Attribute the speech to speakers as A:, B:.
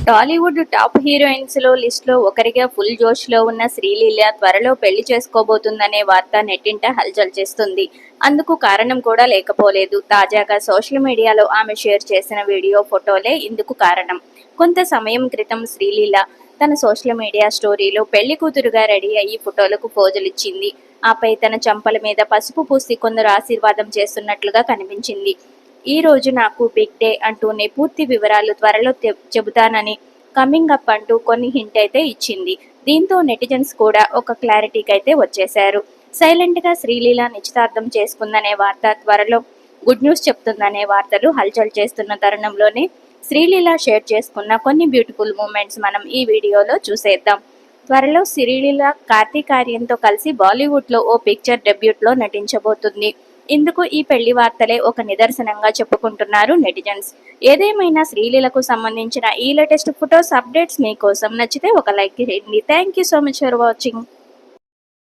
A: Tollywood top heroines list లో ఒకరిగా full జోష్ లో ఉన్న శ్రీలీల త్వరలో పెళ్లి చేసుకోబోతుందనే వార్త నెట్టింట హల్చల్ చేస్తుంది. అందుకు కారణం కూడా లేకపోలేదు. తాజాగా సోషల్ మీడియాలో ఆమె షేర్ చేసిన వీడియో, ఫోటోలే ఇందుకు కారణం. కొంత సమయం క్రితం శ్రీలీల తన సోషల్ మీడియా స్టోరీలో పెళ్లి కూతురుగా రెడీ అయ్యి ఫోటోలకు పోజులిచ్చింది. ఆపై తన చెంపల మీద పసుపు పూసి కొందరు ఆశీర్వాదం చేస్తున్నట్లుగా కనిపించింది. ఈ రోజు నాకు బిగ్ డే అంటూనే పూర్తి వివరాలు త్వరలో చెబుతానని, కమింగ్ అప్ అంటూ కొన్ని హింట్ అయితే ఇచ్చింది. దీంతో నెటిజన్స్ కూడా ఒక క్లారిటీకి అయితే వచ్చేశారు. సైలెంట్ గా శ్రీలీల నిశ్చితార్థం చేసుకుందనే వార్త, త్వరలో గుడ్ న్యూస్ చెప్తుందనే వార్తలు హల్చల్ చేస్తున్న తరుణంలోనే శ్రీలీల షేర్ చేసుకున్న కొన్ని బ్యూటిఫుల్ మూమెంట్స్ మనం ఈ వీడియోలో చూసేద్దాం. త్వరలో శ్రీలీల కార్తీక్ ఆర్యన్తో కలిసి బాలీవుడ్ లో ఓ పిక్చర్ డెబ్యూట్ లో నటించబోతుంది. ఇందుకు ఈ పెళ్లి వార్తలే ఒక నిదర్శనంగా చెప్పుకుంటున్నారు నెటిజన్స్. ఏదేమైనా శ్రీలీలకు సంబంధించిన ఈ లేటెస్ట్ ఫొటోస్ అప్డేట్స్ మీకోసం నచ్చితే ఒక లైక్ చేయండి. Thank you so much for watching.